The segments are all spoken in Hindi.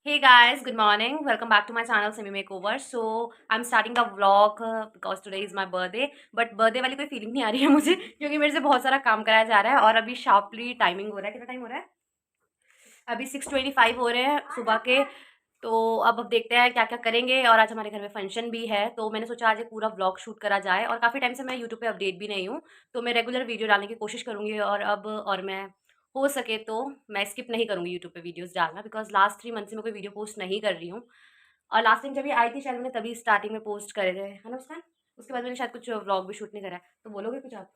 Hey guys, good morning. Welcome back to my channel Simi Makeover. So I'm starting the vlog because today is my birthday. But birthday वाली कोई फीलिंग नहीं आ रही है मुझे क्योंकि मेरे से बहुत सारा काम कराया जा रहा है और अभी शार्पली टाइमिंग हो रहा है। कितना टाइम हो रहा है? अभी 6:25 हो रहे हैं सुबह के। तो अब देखते हैं क्या क्या करेंगे। और आज हमारे घर में फंक्शन भी है तो मैंने सोचा आज एक पूरा व्लॉग शूट करा जाए। और काफ़ी टाइम से मैं यूट्यूब पे अपडेट भी नहीं हूँ, तो मैं रेगुलर वीडियो डालने की कोशिश करूँगी। और मैं हो सके तो मैं स्किप नहीं करूँगी यूट्यूब पे वीडियोस डालना, बिकॉज लास्ट 3 मंथ से मैं कोई वीडियो पोस्ट नहीं कर रही हूँ। और लास्ट टाइम जब ये आई थी शायद मैंने तभी स्टार्टिंग में पोस्ट करे थे, है ना उसका। उसके बाद मैंने शायद कुछ व्लॉग भी शूट नहीं करा है। तो बोलोगे कुछ आप?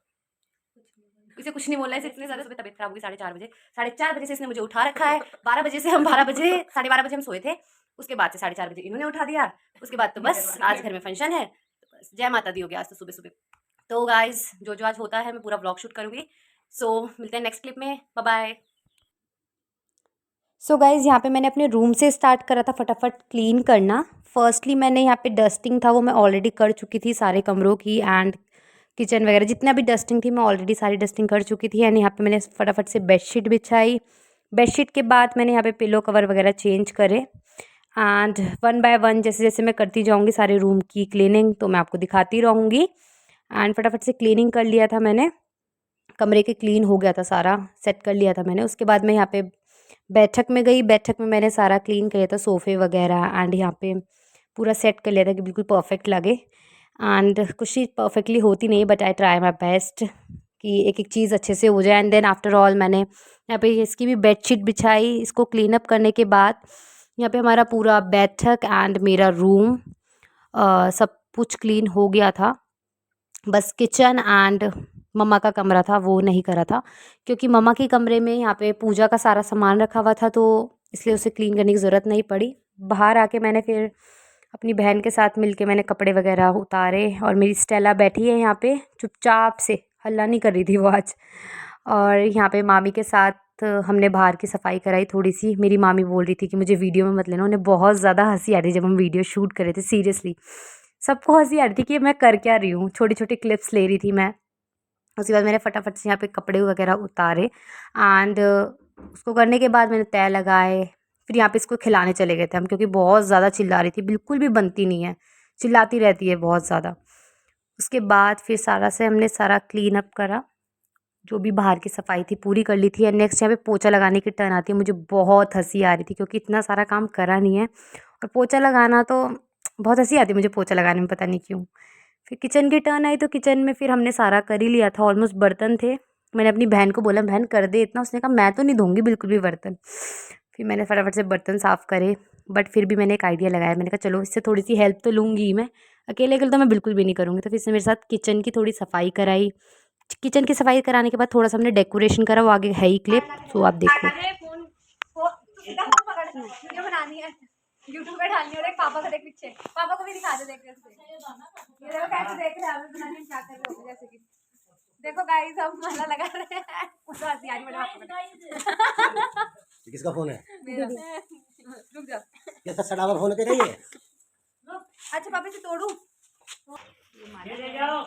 इसे कुछ नहीं बोलना है, इसे इतनी ज़्यादा सुबह तबीयत खराब होगी 4:30 बजे। 4:30 बजे से इसने मुझे उठा रखा है। 12 बजे से हम 12 बजे 12:30 बजे हम सोए थे। उसके बाद से 4:30 बजे इन्होंने उठा दिया। उसके बाद तो बस आज घर में फंक्शन है, तो बस जय माता दी हो गया आज तो सुबह सुबह। तो गाइज जो जो आज होता है मैं पूरा ब्लॉग शूट करूँगी। सो मिलते हैं नेक्स्ट क्लिप में। Bye bye. सो गाइज़ यहाँ पे मैंने अपने रूम से स्टार्ट करा था फटाफट क्लीन करना। फर्स्टली मैंने यहाँ पे डस्टिंग था वो मैं ऑलरेडी कर चुकी थी सारे कमरों की, एंड किचन वगैरह जितना भी डस्टिंग थी मैं ऑलरेडी सारी डस्टिंग कर चुकी थी। एंड यहाँ पे मैंने फटाफट से बेडशीट बिछाई। बेडशीट के बाद मैंने यहाँ पे पिलो कवर वगैरह चेंज करे। एंड वन बाय वन जैसे जैसे मैं करती जाऊँगी सारे रूम की क्लीनिंग तो मैं आपको दिखाती रहूँगी। एंड फटाफट से क्लीनिंग कर लिया था मैंने, कमरे के क्लीन हो गया था, सारा सेट कर लिया था मैंने। उसके बाद मैं यहाँ पे बैठक में गई। बैठक में मैंने सारा क्लीन किया था, सोफ़े वगैरह, एंड यहाँ पे पूरा सेट कर लिया था कि बिल्कुल परफेक्ट लगे। एंड कुछ चीज़ परफेक्टली होती नहीं, but I try my best कि एक एक चीज़ अच्छे से हो जाए। एंड देन आफ्टर ऑल मैंने यहाँ पे इसकी भी बेडशीट बिछाई। इसको क्लीन अप करने के बाद यहाँ पे हमारा पूरा बैठक एंड मेरा रूम सब कुछ क्लीन हो गया था। बस किचन एंड मम्मा का कमरा था वो नहीं करा था, क्योंकि मम्मा के कमरे में यहाँ पे पूजा का सारा सामान रखा हुआ था, तो इसलिए उसे क्लीन करने की ज़रूरत नहीं पड़ी। बाहर आके मैंने फिर अपनी बहन के साथ मिलके मैंने कपड़े वगैरह उतारे। और मेरी स्टेला बैठी है यहाँ पे चुपचाप से, हल्ला नहीं कर रही थी वो आज। और यहाँ पे मामी के साथ हमने बाहर की सफाई कराई थोड़ी सी। मेरी मामी बोल रही थी कि मुझे वीडियो में मत लेना, उन्हें बहुत ज़्यादा हंसी आ रही जब हम वीडियो शूट कर रहे थे। सीरियसली सबको हंसी आ रही थी कि मैं कर क्या रही हूँ, छोटी छोटी क्लिप्स ले रही थी मैं। उसके बाद मैंने फटाफट से यहाँ पे कपड़े वगैरह उतारे। एंड उसको करने के बाद मैंने तय लगाए। फिर यहाँ पे इसको खिलाने चले गए थे हम, क्योंकि बहुत ज़्यादा चिल्ला रही थी, बिल्कुल भी बनती नहीं है, चिल्लाती रहती है बहुत ज़्यादा। उसके बाद फिर सारा से हमने सारा क्लीन अप करा, जो भी बाहर की सफाई थी पूरी कर ली थी। एंड नेक्स्ट यहाँ पे पोछा लगाने की टर्न आती है। मुझे बहुत हंसी आ रही थी क्योंकि इतना सारा काम करा नहीं है, और पोछा लगाना तो बहुत हंसी आती है मुझे पोछा लगाने में, पता नहीं क्यों। फिर किचन की टर्न आई तो किचन में फिर हमने सारा कर ही लिया था, ऑलमोस्ट बर्तन थे। मैंने अपनी बहन को बोला बहन कर दे इतना, उसने कहा मैं तो नहीं धोंगी बिल्कुल भी बर्तन। फिर मैंने फटाफट से बर्तन साफ़ करे, बट फिर भी मैंने एक आइडिया लगाया। मैंने कहा चलो इससे थोड़ी सी हेल्प तो लूँगी ही मैं, अकेले अकेले तो मैं बिल्कुल भी नहीं करूँगी। तो फिर इसने मेरे साथ किचन की थोड़ी सफाई कराई। किचन की सफाई कराने के बाद थोड़ा सा हमने डेकोरेशन करा, वो आगे है ही क्लिप, सो आप देखो। वीडियो बनानी है, यूट्यूब पे डालनी है। और एक पापा को देख पीछे, पापा को भी दिखा दे। देख कैसे ये देखो कैसे देख रहे हैं, बनाने में क्या कर रहे हो। जैसे कि देखो गाइस हम माला लगा रहे हैं। उसको हंसी आ रही मेरे पापा को। किसका फोन है? मेरा। रुक जा। कैसा सड़ावा फोन है तेरा ये? अच्छा पापा से तोड़ू। ले जाओ।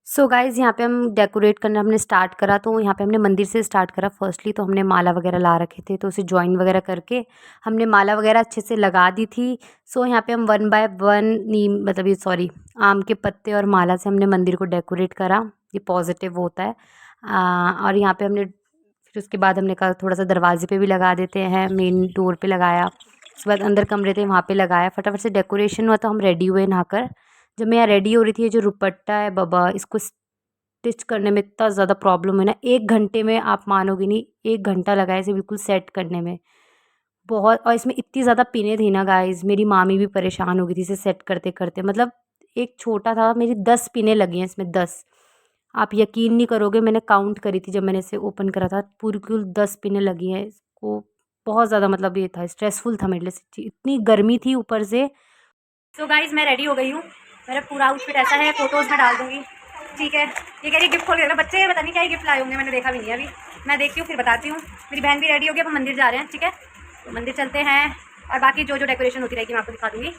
सो गाइज़ यहाँ पे हम डेकोरेट करना हमने स्टार्ट करा। तो यहाँ पे हमने मंदिर से स्टार्ट करा फर्स्टली। तो हमने माला वगैरह ला रखे थे, तो उसे ज्वाइन वगैरह करके हमने माला वगैरह अच्छे से लगा दी थी। सो यहाँ पे हम वन बाय वन नीम मतलब ये सॉरी आम के पत्ते और माला से हमने मंदिर को डेकोरेट करा। ये पॉजिटिव होता है। और यहाँ पे हमने फिर उसके बाद हमने कहा थोड़ा सा दरवाजे पे भी लगा देते हैं, मेन डोर पे लगाया। उसके बाद अंदर कमरे थे वहाँ पे लगाया। फटाफट से डेकोरेशन हुआ तो हम रेडी हुए नहाकर। जब मैं यहाँ रेडी हो रही थी, ये जो दुपट्टा है बाबा, इसको स्टिच करने में इतना ज़्यादा प्रॉब्लम है ना, 1 घंटे में आप मानोगे नहीं, 1 घंटा लगा है इसे बिल्कुल सेट करने में बहुत। और इसमें इतनी ज़्यादा पिने थी ना गाइज़, मेरी मामी भी परेशान हो गई थी इसे सेट करते करते। मतलब एक छोटा था, मेरी 10 पिने लगी हैं इसमें, 10। आप यकीन नहीं करोगे, मैंने काउंट करी थी जब मैंने इसे ओपन करा था, पूरी कुल 10 पिने लगी हैं इसको। बहुत ज़्यादा मतलब ये था, स्ट्रेसफुल था मेरे लिए सच्ची, इतनी गर्मी थी ऊपर से। सो गाइज मैं रेडी हो गई हूँ। मेरा पूरा आउटफिट ऐसा है, फोटोज़ में डाल दूँगी। ठीक है, ये कह रही गिफ्ट खोल के देना। बच्चे पता नहीं क्या ही गिफ्ट लाए होंगे, मैंने देखा भी नहीं है अभी। मैं देखती हूँ फिर बताती हूँ। मेरी बहन भी रेडी हो गई, अब हम मंदिर जा रहे हैं। ठीक है, तो मंदिर चलते हैं। और बाकी जो जो डेकोरेशन होती रहेगी मैं आपको दिखा दूँगी।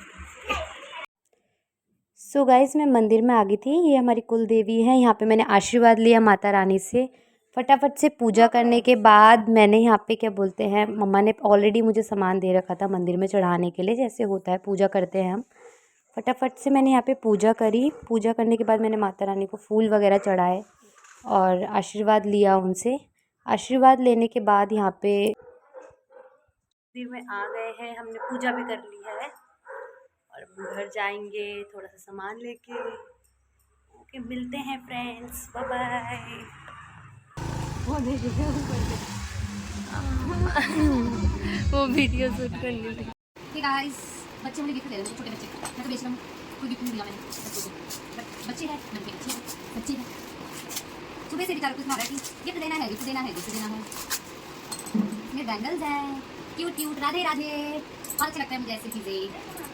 सो गाइज़ मैं मंदिर में आ गई थी। ये हमारी कुल देवी है। यहाँ पे मैंने आशीर्वाद लिया माता रानी से। फटाफट से पूजा करने के बाद मैंने यहाँ पे क्या बोलते हैं, मम्मा ने ऑलरेडी मुझे सामान दे रखा था मंदिर में चढ़ाने के लिए, जैसे होता है पूजा करते हैं हम। फटाफट से मैंने यहाँ पे पूजा करी। पूजा करने के बाद मैंने माता रानी को फूल वगैरह चढ़ाए और आशीर्वाद लिया उनसे। आशीर्वाद लेने के बाद यहाँ पे मंदिर में आ गए हैं, हमने पूजा भी कर ली है और अब घर जाएंगे थोड़ा सा सामान लेके। ओके, मिलते हैं फ्रेंड्स, बाय बाय। वो वीडियो शूट करनी थी। हे गाइस, बच्चे मुझे गिफ्ट दे रहे हैं, छोटे बच्चे। मैं तो बेच रहा हूँ, कोई गिफ्ट नहीं दिया मैंने बच्चों को। बच्चे हैं, मैंने कहा अच्छे हैं, बच्चे हैं। सुबह से बेचारा कुछ मारा कि गिफ्ट देना है, गिफ्ट देना है, गिफ्ट देना है। ये बैंगल्स हैं, क्यूट क्यूट, राधे राधे। बहुत अच्छा लगता है मुझे ऐसी चीज़ें।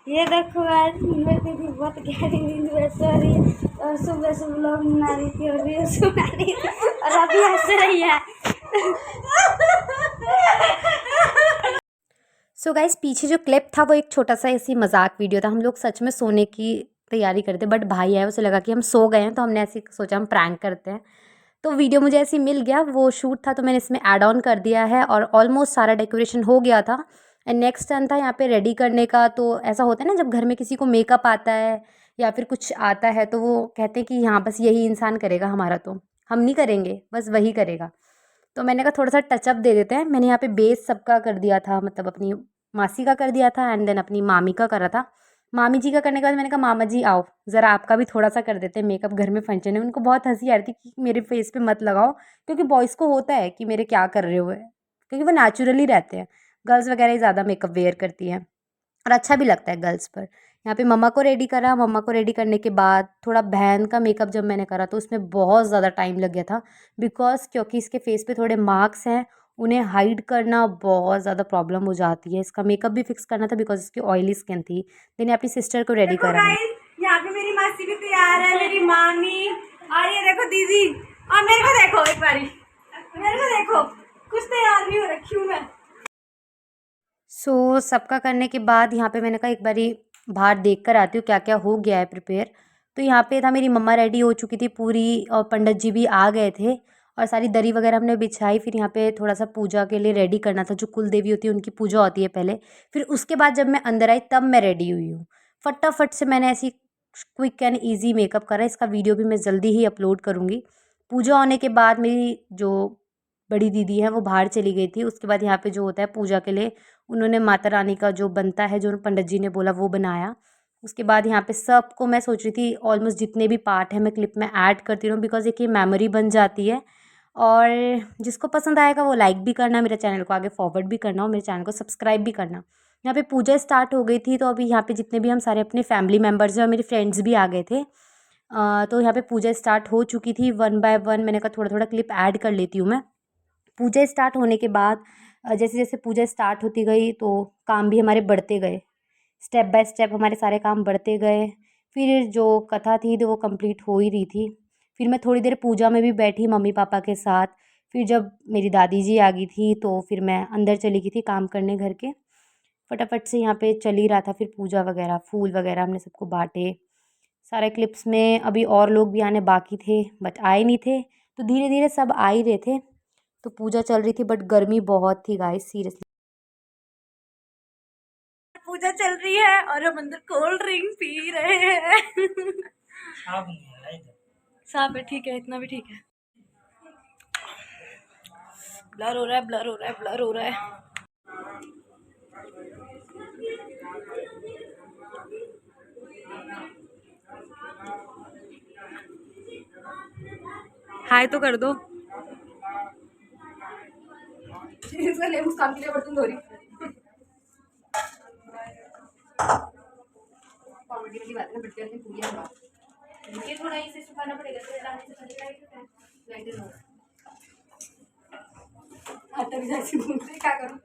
ये देखो आज मेरी दीदी बहुत गहरी नींद में सो रही है और सुबह से व्लॉग बना रही थी और रील्स बना रही थी और अभी हंस रही है। सो गाइस, पीछे जो क्लिप था वो एक छोटा सा ऐसी मजाक वीडियो था। हम लोग सच में सोने की तैयारी करते, बट भाई आया, उसे लगा कि हम सो गए हैं, तो हमने ऐसे सोचा हम प्रैंक करते हैं। तो वीडियो मुझे ऐसे मिल गया, वो शूट था तो मैंने इसमें ऐड ऑन कर दिया है और ऑलमोस्ट सारा डेकोरेशन हो गया था। एंड नेक्स्ट टर्न था यहाँ पे रेडी करने का। तो ऐसा होता है ना, जब घर में किसी को मेकअप आता है या फिर कुछ आता है तो वो कहते हैं कि हाँ बस यही इंसान करेगा हमारा, तो हम नहीं करेंगे, बस वही करेगा। तो मैंने कहा थोड़ा सा टचअप दे देते हैं। मैंने यहाँ पे बेस सबका कर दिया था, मतलब अपनी मासी का कर दिया था एंड देन अपनी मामी का करा था। मामी जी का करने के बाद मैंने कहा मामा जी आओ ज़रा आपका भी थोड़ा सा कर देते हैं मेकअप, घर में फंक्शन है। उनको बहुत हंसी आ रही थी कि मेरे फेस पे मत लगाओ, क्योंकि बॉयज़ को होता है कि मेरे क्या कर रहे हो, क्योंकि वो नेचुरली रहते हैं। गर्ल्स वगैरह ही ज़्यादा मेकअप वेयर करती हैं और अच्छा भी लगता है गर्ल्स पर। यहाँ पे मम्मा को रेडी करा। मम्मा को रेडी करने के बाद थोड़ा बहन का मेकअप जब मैंने करा तो उसमें बहुत ज़्यादा टाइम लग गया था, बिकॉज क्योंकि इसके फेस पे थोड़े मार्क्स हैं, उन्हें हाइड करना बहुत ज़्यादा प्रॉब्लम हो जाती है। इसका मेकअप भी फिक्स करना था बिकॉज इसकी ऑयली स्किन थी। देन अपनी सिस्टर को रेडी करा। यहाँ पे मेरी मासी भी तैयार है, मेरी मामी और ये देखो दीदी, और मेरे को देखो एक बारी, मेरे को देखो कुछ तैयार भी हो रखी हूँ मैं। सो सबका करने के बाद यहाँ पे मैंने कहा एक बारी बाहर देख कर आती हूँ क्या क्या हो गया है प्रिपेयर। तो यहाँ पे था, मेरी मम्मा रेडी हो चुकी थी पूरी और पंडित जी भी आ गए थे और सारी दरी वगैरह हमने बिछाई। फिर यहाँ पे थोड़ा सा पूजा के लिए रेडी करना था, जो कुल देवी होती है उनकी पूजा होती है पहले। फिर उसके बाद जब मैं अंदर आई तब मैं रेडी हुई हूँ। फटाफट से मैंने ऐसी क्विक एंड ईजी मेकअप करा। इसका वीडियो भी मैं जल्दी ही अपलोड करूँगी। पूजा होने के बाद मेरी जो बड़ी दीदी है वो बाहर चली गई थी। उसके बाद यहाँ पे जो होता है पूजा के लिए, उन्होंने माता रानी का जो बनता है, जो पंडित जी ने बोला वो बनाया। उसके बाद यहाँ पे सबको मैं सोच रही थी ऑलमोस्ट जितने भी पार्ट हैं मैं क्लिप में ऐड करती रहूँ, बिकॉज एक ये मेमोरी बन जाती है। और जिसको पसंद आएगा वो लाइक भी करना, मेरे चैनल को आगे फॉरवर्ड भी करना और मेरे चैनल को सब्सक्राइब भी करना। यहाँ पे पूजा स्टार्ट हो गई थी, तो अभी यहाँ पे जितने भी हम सारे अपने फैमिली मेम्बर्स हैं और मेरे फ्रेंड्स भी आ गए थे। तो यहाँ पे पूजा स्टार्ट हो चुकी थी। 1 बाय 1 मैंने कहा थोड़ा थोड़ा क्लिप ऐड कर लेती हूँ मैं। पूजा स्टार्ट होने के बाद जैसे जैसे पूजा स्टार्ट होती गई तो काम भी हमारे बढ़ते गए, स्टेप बाय स्टेप हमारे सारे काम बढ़ते गए। फिर जो कथा थी तो वो कंप्लीट हो ही रही थी। फिर मैं थोड़ी देर पूजा में भी बैठी मम्मी पापा के साथ। फिर जब मेरी दादी जी आ गई थी तो फिर मैं अंदर चली गई थी काम करने घर के। फटाफट से यहाँ पे चल ही रहा था। फिर पूजा वगैरह, फूल वगैरह हमने सबको बांटे। सारे क्लिप्स में अभी और लोग भी आने बाकी थे बट आए नहीं थे, तो धीरे धीरे सब आ ही रहे थे। तो पूजा चल रही थी बट गर्मी बहुत थी गाइस, सीरियसली। पूजा चल रही है और हम अंदर कोल्ड ड्रिंक पी रहे हैं। साफ है, ठीक है, इतना भी ठीक है। ब्लर हो रहा है, ब्लर हो रहा है, ब्लर हो रहा है। हाय तो कर दो। इसका ले मुस्कान के लिए बर्तन धो रही। कॉमेडी वाली बात है ना, बच्चे अपनी पूरी बात ये थोड़ा इसे सुखाना पड़ेगा, तो डालने से पहले लाइट हो आटा भी जैसे घूमते क्या करूं।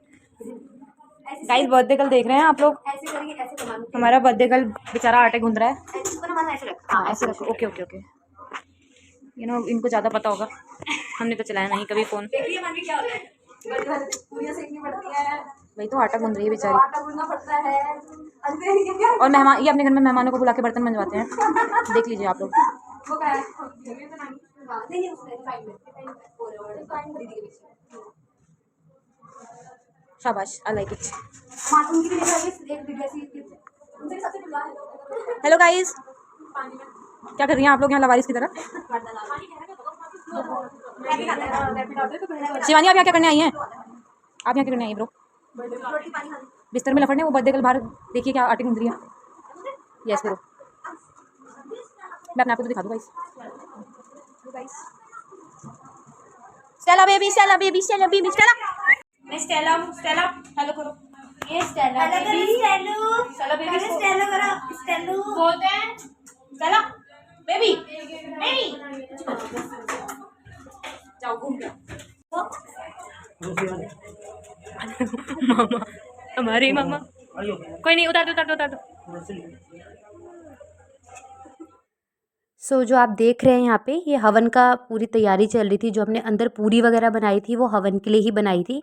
गाइस बर्थडे कल देख रहे हैं आप लोग, ऐसे करेंगे, ऐसे कमाल हमारा बर्थडे कल बेचारा आटे गूंद रहा है। ऐसे को ना, ऐसे रख। हाँ ऐसे रखो, ओके ओके ओके। इनको ज़्यादा पता होगा। हमने तो चलाया नहीं कभी फ़ोन। देखिए मन भी क्या होता है, पूरियां सेकनी पड़ती है, वही तो आटा गूंद रही है बेचारी। आटा गूंदना पड़ता है। अरे ये क्या और मेहमान, ये अपने घर में मेहमानों को बुला के बर्तन मंजवाते हैं, देख लीजिए आप लोग। वो क्या है, नहीं नहीं उसने फाइन में फाइन दीदी के पीछे शाबाश, आई लाइक इट। हाँ उनकी भी देखा एक वीडियो ऐसी उनसे भी सबसे बुला है। हेलो गाइस, क्या कर रही हैं आप लोग यहाँ लवारिस की तरह? शिवानी आप यहाँ क्या करने आई हैं? आप यहाँ क्या करने आई ब्रो? बिस्तर में लफड़ने, वो बर्थडे कल बाहर देखिए क्या आटे गूंद रही है। यस ब्रो, मैं अपने आप को तो दिखा दूँ guys. Stella baby, Stella baby, Stella baby, Stella. नहीं स्टेला, स्टेला हेलो करो। ये Stella baby, Stella baby, Stella करो, स्टेलू बोलते हैं स्टेला बेबी, बेबी। जाओ घूम के। मामा, हमारी मामा। कोई नहीं, उतार दो उतार दो उतार दो। सो जो आप देख रहे हैं यहाँ पे, ये हवन का पूरी तैयारी चल रही थी। जो हमने अंदर पूरी वगैरह बनाई थी वो हवन के लिए ही बनाई थी,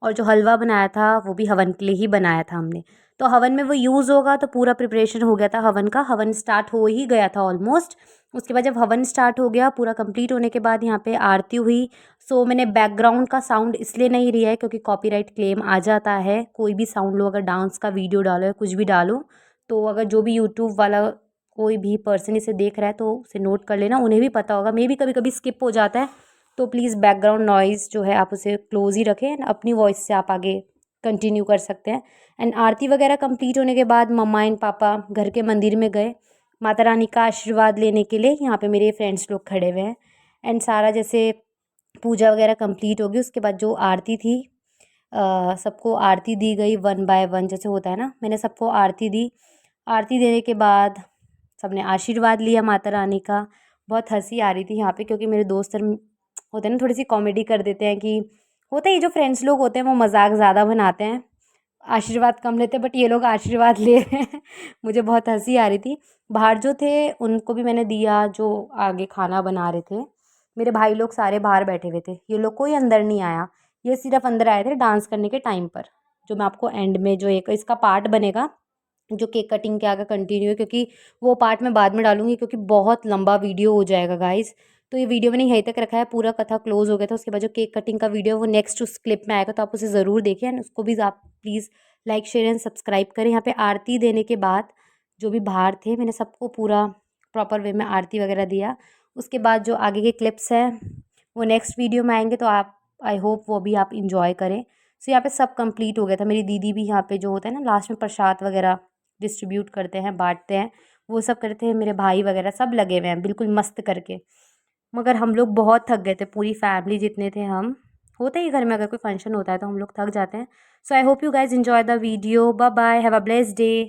और जो हलवा बनाया था वो भी हवन के लिए ही बनाया था हमने। तो हवन में वो यूज़ होगा, तो पूरा प्रिपरेशन हो गया था हवन का। हवन स्टार्ट हो ही गया था ऑलमोस्ट। उसके बाद जब हवन स्टार्ट हो गया पूरा कंप्लीट होने के बाद यहाँ पे आरती हुई। सो मैंने बैकग्राउंड का साउंड इसलिए नहीं लिया है क्योंकि कॉपीराइट क्लेम आ जाता है। कोई भी साउंड लो, अगर डांस का वीडियो डालो या कुछ भी डालो, तो अगर जो भी यूट्यूब वाला कोई भी पर्सन इसे देख रहा है तो उसे नोट कर लेना, उन्हें भी पता होगा। मे भी कभी कभी स्किप हो जाता है, तो प्लीज़ बैकग्राउंड नॉइज़ जो है आप उसे क्लोज ही रखें एंड अपनी वॉइस से आप आगे कंटिन्यू कर सकते हैं। एंड आरती वगैरह कंप्लीट होने के बाद मम्मा एंड पापा घर के मंदिर में गए माता रानी का आशीर्वाद लेने के लिए। यहाँ पे मेरे फ्रेंड्स लोग खड़े हुए हैं। एंड सारा जैसे पूजा वगैरह कंप्लीट होगी, उसके बाद जो आरती थी, सबको आरती दी गई 1 बाय 1 जैसे होता है ना। मैंने सबको आरती दी। आरती देने के बाद सबने आशीर्वाद लिया माता रानी का। बहुत हंसी आ रही थी यहाँ पे, क्योंकि मेरे दोस्त होते हैं ना, थोड़ी सी कॉमेडी कर देते हैं कि होता है, ये जो फ्रेंड्स लोग होते हैं वो मजाक ज़्यादा बनाते हैं, आशीर्वाद कम लेते हैं, बट ये लोग आशीर्वाद ले रहे हैं। मुझे बहुत हंसी आ रही थी। बाहर जो थे उनको भी मैंने दिया, जो आगे खाना बना रहे थे। मेरे भाई लोग सारे बाहर बैठे हुए थे, ये लोग कोई अंदर नहीं आया। ये सिर्फ अंदर आए थे डांस करने के टाइम पर, जो मैं आपको एंड में जो एक इसका पार्ट बनेगा जो केक कटिंग के आगे कंटिन्यू है, क्योंकि वो पार्ट मैं बाद में डालूंगी क्योंकि बहुत लंबा वीडियो हो जाएगा गाइस। तो ये वीडियो मैंने यहीं तक रखा है, पूरा कथा क्लोज हो गया था। उसके बाद जो केक कटिंग का वीडियो वो नेक्स्ट उस क्लिप में आएगा, तो आप उसे ज़रूर देखें एंड उसको भी आप please like share and subscribe करें। यहाँ पे आरती देने के बाद जो भी बाहर थे मैंने सबको पूरा प्रॉपर वे में आरती वगैरह दिया। उसके बाद जो आगे के क्लिप्स हैं वो नेक्स्ट वीडियो में आएंगे, तो आप आई होप वो भी आप इंजॉय करें। सो यहाँ पे सब कंप्लीट हो गया था। मेरी दीदी भी यहाँ पे जो होता है ना लास्ट में प्रसाद वगैरह डिस्ट्रीब्यूट करते हैं, बांटते हैं, वो सब करते हैं। मेरे भाई वगैरह सब लगे हुए हैं बिल्कुल मस्त करके। मगर हम लोग बहुत थक गए थे, पूरी फैमिली जितने थे हम। होता ही घर में अगर कोई फंक्शन होता है तो हम लोग थक जाते हैं। So I hope you guys enjoy the video. Bye bye, have a blessed day.